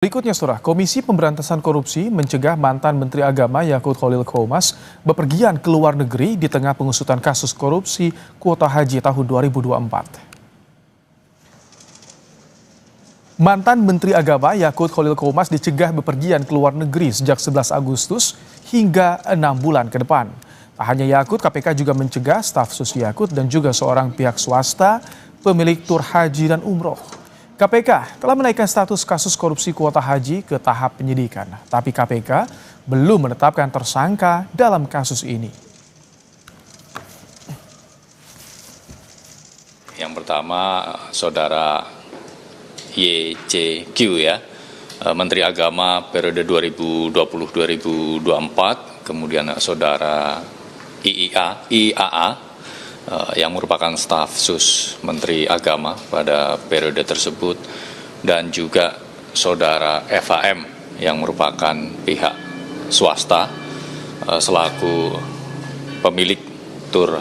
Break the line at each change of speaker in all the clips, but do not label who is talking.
Berikutnya, Saudara, Komisi Pemberantasan Korupsi mencegah mantan Menteri Agama Yakut Khalil Qomas bepergian ke luar negeri di tengah pengusutan kasus korupsi kuota haji tahun 2024. Mantan Menteri Agama Yakut Khalil Qomas dicegah bepergian ke luar negeri sejak 11 Agustus hingga 6 bulan ke depan. Tak hanya Yakut, KPK juga mencegah staf sus Yakut dan juga seorang pihak swasta pemilik tur haji dan umroh. KPK telah menaikkan status kasus korupsi kuota haji ke tahap penyidikan, tapi KPK belum menetapkan tersangka dalam kasus ini.
Yang pertama, Saudara YCQ ya, Menteri Agama periode 2020-2024, kemudian Saudara IAA yang merupakan staf sus Menteri Agama pada periode tersebut, dan juga Saudara FAM yang merupakan pihak swasta selaku pemilik tur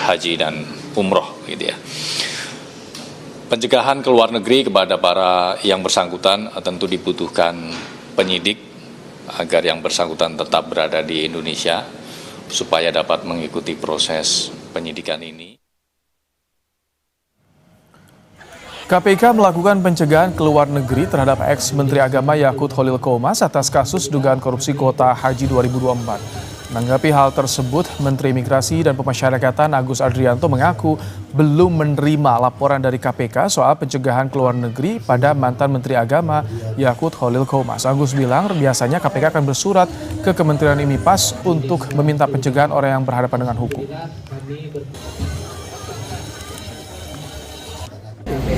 haji dan umroh gitu ya. Pencegahan ke luar negeri kepada para yang bersangkutan tentu dibutuhkan penyidik agar yang bersangkutan tetap berada di Indonesia supaya dapat mengikuti proses penyidikan ini.
KPK melakukan pencegahan ke luar negeri terhadap ex-Menteri Agama Yakut Khalil Qomas atas kasus dugaan korupsi kuota haji 2024. Menanggapi hal tersebut, Menteri Imigrasi dan Pemasyarakatan Agus Adrianto mengaku belum menerima laporan dari KPK soal pencegahan ke luar negeri pada mantan Menteri Agama Yakut Khalil Qomas. Agus bilang biasanya KPK akan bersurat ke Kementerian IMIPAS untuk meminta pencegahan orang yang berhadapan dengan hukum.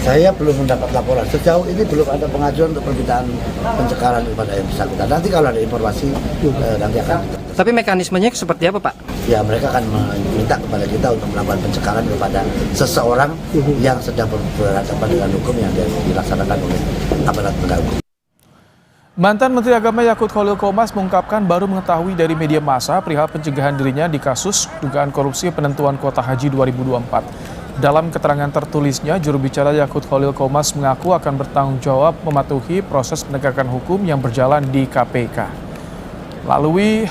Saya belum mendapat laporan. Sejauh ini belum ada pengajuan untuk permintaan pencegahan kepada yang bersangkutan. Nanti kalau ada informasi, nanti akan.
Tapi mekanismenya seperti apa, Pak?
Ya, mereka akan meminta kepada kita untuk melakukan pencegahan kepada seseorang yang sedang berhadapan dengan hukum yang dilaksanakan oleh aparat penegak hukum.
Mantan Menteri Agama Yakut Khalil Qomas mengungkapkan baru mengetahui dari media massa perihal pencegahan dirinya di kasus dugaan korupsi penentuan kuota haji 2024. Dalam keterangan tertulisnya, juru bicara Yakut Khalil Qomas mengaku akan bertanggung jawab mematuhi proses penegakan hukum yang berjalan di KPK. Melalui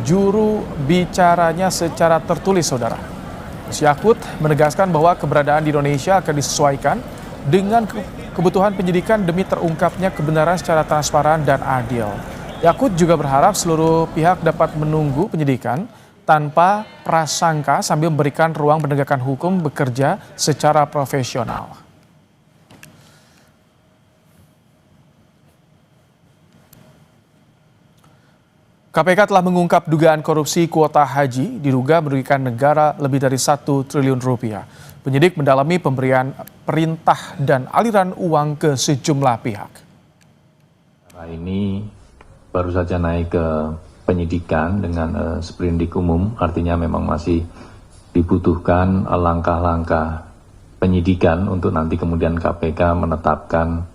juru bicaranya secara tertulis, Saudara, Yakut menegaskan bahwa keberadaan di Indonesia akan disesuaikan dengan kebutuhan penyidikan demi terungkapnya kebenaran secara transparan dan adil. Yakut juga berharap seluruh pihak dapat menunggu penyidikan tanpa prasangka sambil memberikan ruang penegakan hukum bekerja secara profesional. KPK telah mengungkap dugaan korupsi kuota haji diduga merugikan negara lebih dari 1 triliun rupiah. Penyidik mendalami pemberian perintah dan aliran uang ke sejumlah pihak.
Ini baru saja naik ke penyidikan dengan sprindik umum, artinya memang masih dibutuhkan langkah-langkah penyidikan untuk nanti kemudian KPK menetapkan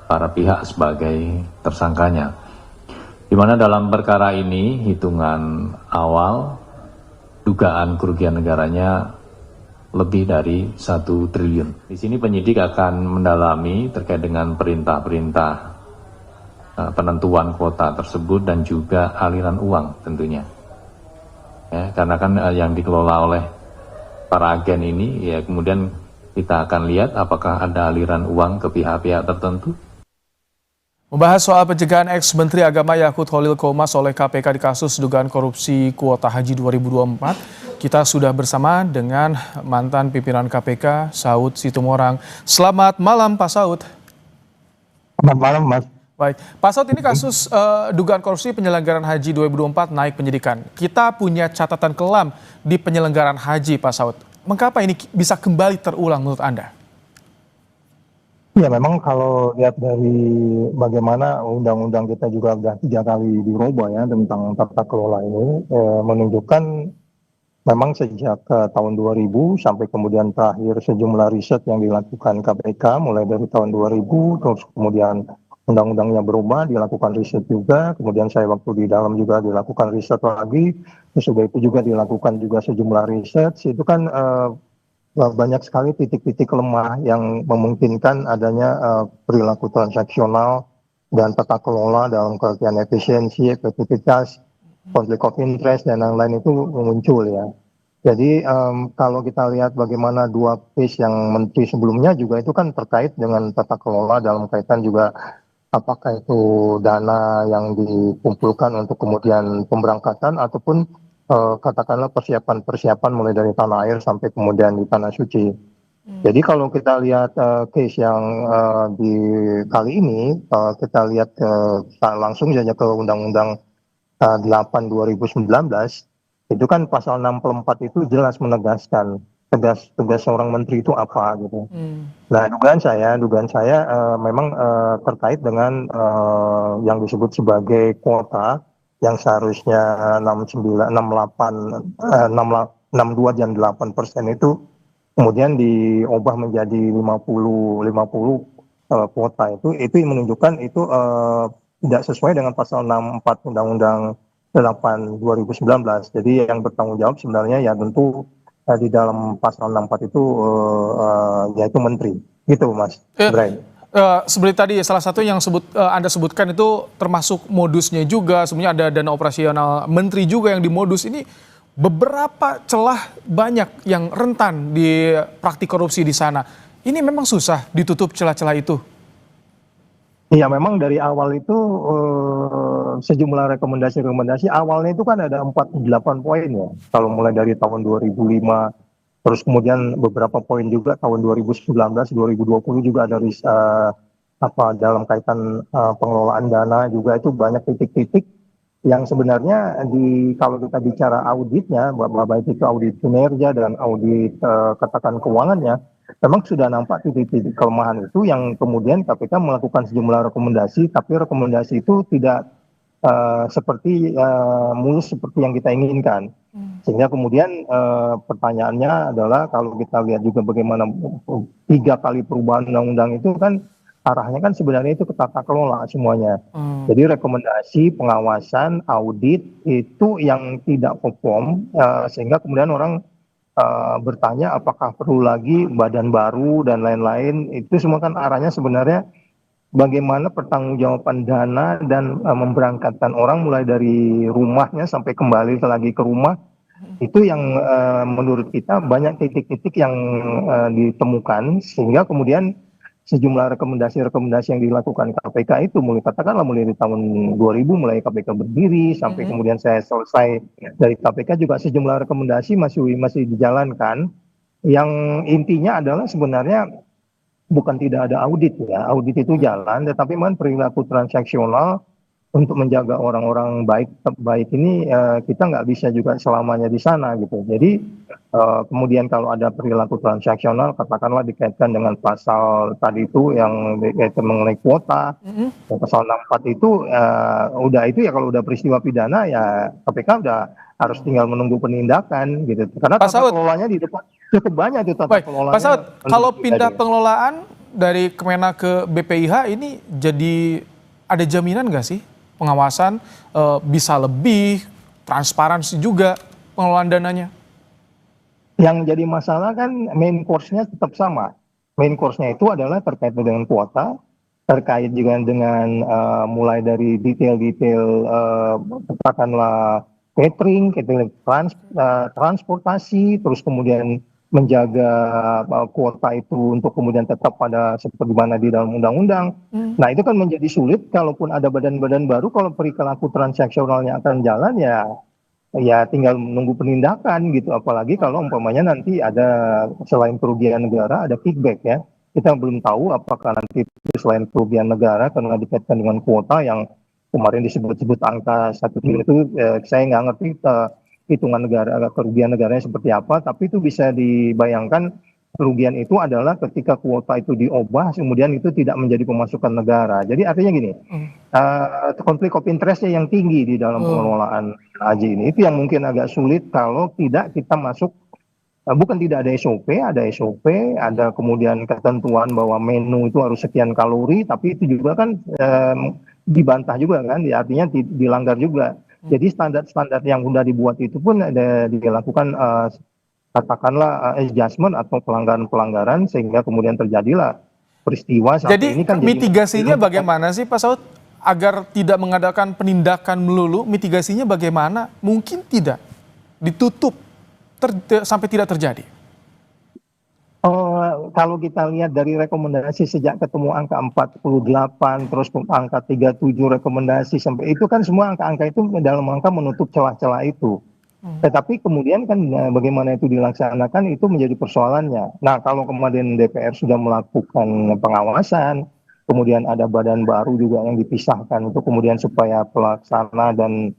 para pihak sebagai tersangkanya. Di mana dalam perkara ini hitungan awal dugaan kerugian negaranya lebih dari 1 triliun. Di sini penyidik akan mendalami terkait dengan perintah-perintah penentuan kuota tersebut dan juga aliran uang tentunya. Ya, karena kan yang dikelola oleh para agen ini, ya kemudian kita akan lihat apakah ada aliran uang ke pihak-pihak tertentu.
Membahas soal pencegahan ex-Menteri Agama Yakut Khalil Qomas oleh KPK di kasus dugaan korupsi kuota haji 2024, kita sudah bersama dengan mantan pimpinan KPK, Saud Situmorang. Selamat malam, Pak Saud.
Selamat malam, Mas.
Baik, Pak Saud, ini kasus dugaan korupsi penyelenggaraan haji 2024 naik penyidikan. Kita punya catatan kelam di penyelenggaraan haji, Pak Saud. Mengapa ini bisa kembali terulang menurut Anda?
Ya, memang kalau lihat dari bagaimana undang-undang kita juga sudah 3 kali dirubah ya tentang tata kelola ini, menunjukkan memang sejak tahun 2000 sampai kemudian terakhir sejumlah riset yang dilakukan KPK mulai dari tahun 2000, terus kemudian undang-undangnya berubah, dilakukan riset juga, kemudian saya waktu di dalam juga dilakukan riset lagi, terus sudah itu juga dilakukan juga sejumlah riset, itu kan banyak sekali titik-titik lemah yang memungkinkan adanya perilaku transaksional dan tata kelola dalam pengertian efisiensi, efektivitas, konflik of interest dan lain-lain itu muncul ya. Jadi kalau kita lihat bagaimana dua case yang menteri sebelumnya juga itu kan terkait dengan tata kelola dalam kaitan juga apakah itu dana yang dikumpulkan untuk kemudian pemberangkatan ataupun katakanlah persiapan-persiapan mulai dari tanah air sampai kemudian di tanah suci. Jadi kalau kita lihat case yang di kali ini, kita lihat langsung saja ke Undang-Undang 8 2019, itu kan pasal 64 itu jelas menegaskan tugas seorang menteri itu apa gitu. Nah, dugaan saya memang terkait dengan yang disebut sebagai kuota yang seharusnya 69, 68, 62 dan 8% itu kemudian diubah menjadi 50 kuota itu menunjukkan itu tidak sesuai dengan pasal 64 Undang-Undang 8 2019. Jadi yang bertanggung jawab sebenarnya ya tentu di dalam pasal 64 itu yaitu menteri. Gitu Mas Bray.
Seperti tadi salah satu yang Anda sebutkan itu termasuk modusnya juga, sebenarnya ada dana operasional menteri juga yang dimodus ini. Beberapa celah banyak yang rentan di praktik korupsi di sana. Ini memang susah ditutup celah-celah itu.
Iya, memang dari awal itu sejumlah rekomendasi awalnya itu kan ada 48 poin ya. Kalau mulai dari tahun 2005, terus kemudian beberapa poin juga tahun 2019, 2020 juga ada dalam kaitan pengelolaan dana juga itu banyak titik-titik yang sebenarnya kalau kita bicara auditnya, baik itu audit kinerja dan audit katakan keuangannya, memang sudah nampak titik-titik kelemahan itu yang kemudian KPK melakukan sejumlah rekomendasi, tapi rekomendasi itu tidak mulus seperti yang kita inginkan. Sehingga kemudian pertanyaannya adalah kalau kita lihat juga bagaimana 3 kali perubahan undang-undang itu kan arahnya kan sebenarnya itu ke tata kelola semuanya. Jadi rekomendasi, pengawasan, audit itu yang tidak perform sehingga kemudian orang bertanya apakah perlu lagi badan baru dan lain-lain. Itu semua kan arahnya sebenarnya bagaimana pertanggungjawaban dana dan memberangkatkan orang mulai dari rumahnya sampai kembali lagi ke rumah. Itu yang menurut kita banyak titik-titik yang ditemukan sehingga kemudian sejumlah rekomendasi yang dilakukan KPK itu mulai dari tahun 2000 mulai KPK berdiri sampai kemudian saya selesai dari KPK juga sejumlah rekomendasi masih dijalankan yang intinya adalah sebenarnya bukan tidak ada audit ya, audit itu jalan tetapi memang perilaku transaksional untuk menjaga orang-orang baik ini kita nggak bisa juga selamanya di sana gitu. Jadi kemudian kalau ada perilaku transaksional katakanlah dikaitkan dengan pasal tadi itu yang dikaitkan mengenai kuota, pasal 64 itu udah itu ya kalau udah peristiwa pidana ya KPK udah harus tinggal menunggu penindakan gitu. Karena tata kelolanya di depan cukup banyak itu tata kelolanya.
Pak Saud, kalau pindah pengelolaan dari Kemenak ke BPIH ini jadi ada jaminan nggak sih? Pengawasan bisa lebih transparansi juga pengelolaan dananya.
Yang jadi masalah kan main course-nya tetap sama. Main course-nya itu adalah terkait dengan kuota, terkait juga dengan mulai dari detail-detail katakanlah catering, transportasi, terus kemudian menjaga kuota itu untuk kemudian tetap pada seperti mana di dalam undang-undang. Nah itu kan menjadi sulit kalaupun ada badan-badan baru, kalau perilaku transaksionalnya akan jalan ya tinggal menunggu penindakan gitu. Apalagi kalau umpamanya nanti ada selain kerugian negara ada kickback ya. Kita belum tahu apakah nanti selain kerugian negara karena dikaitkan dengan kuota yang kemarin disebut-sebut angka 1 triliun itu saya nggak ngerti hitungan kerugian negaranya seperti apa, tapi itu bisa dibayangkan kerugian itu adalah ketika kuota itu diubah kemudian itu tidak menjadi pemasukan negara. Jadi artinya gini, konflik of interest-nya yang tinggi di dalam pengelolaan haji ini itu yang mungkin agak sulit kalau tidak kita masuk bukan tidak ada SOP, ada kemudian ketentuan bahwa menu itu harus sekian kalori, tapi itu juga kan dibantah juga kan, artinya dilanggar juga. Jadi standar-standar yang sudah dibuat itu pun ada dilakukan katakanlah adjustment atau pelanggaran-pelanggaran sehingga kemudian terjadilah peristiwa.
Jadi ini kan mitigasinya bagaimana sih Pak Saud? agar tidak mengadakan penindakan melulu, mitigasinya bagaimana? Mungkin tidak ditutup sampai tidak terjadi.
Kalau kita lihat dari rekomendasi sejak ketemu angka 48, terus angka 37 rekomendasi sampai itu kan semua angka-angka itu dalam rangka menutup celah-celah itu. Tetapi kemudian kan bagaimana itu dilaksanakan itu menjadi persoalannya. Nah, kalau kemudian DPR sudah melakukan pengawasan, kemudian ada badan baru juga yang dipisahkan untuk kemudian supaya pelaksana dan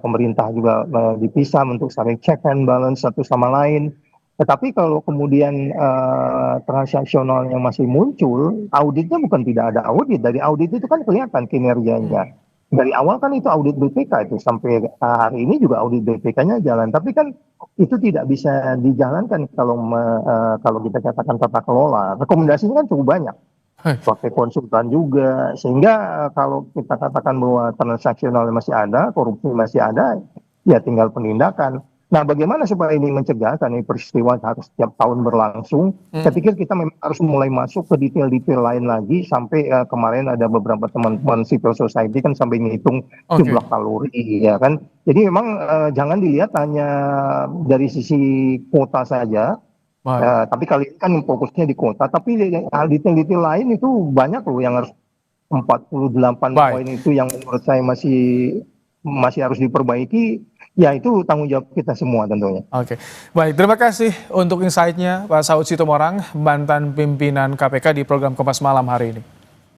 pemerintah juga dipisah untuk saling check and balance satu sama lain. Tetapi kalau kemudian transaksionalnya masih muncul, auditnya bukan tidak ada audit. Dari audit itu kan kelihatan kinerjanya. Dari awal kan itu audit BPK itu sampai hari ini juga audit BPK-nya jalan. Tapi kan itu tidak bisa dijalankan kalau kita katakan tata kelola. Rekomendasinya kan cukup banyak. Pakai konsultan juga. Sehingga kalau kita katakan bahwa transaksional masih ada, korupsi masih ada, ya tinggal penindakan. Nah, bagaimana supaya ini mencegah, karena ini peristiwa harus setiap tahun berlangsung. Saya pikir kita memang harus mulai masuk ke detail-detail lain lagi, sampai kemarin ada beberapa teman-teman civil society kan sampai ngitung jumlah kalori, ya kan. Jadi memang jangan dilihat hanya dari sisi kuota saja, tapi kali ini kan fokusnya di kuota, tapi detail-detail lain itu banyak loh yang harus 48 poin itu yang menurut saya masih harus diperbaiki. Ya, itu tanggung jawab kita semua tentunya.
Oke, baik. Terima kasih untuk insight-nya Pak Saud Sitomorang, mantan pimpinan KPK di program Kompas Malam hari ini.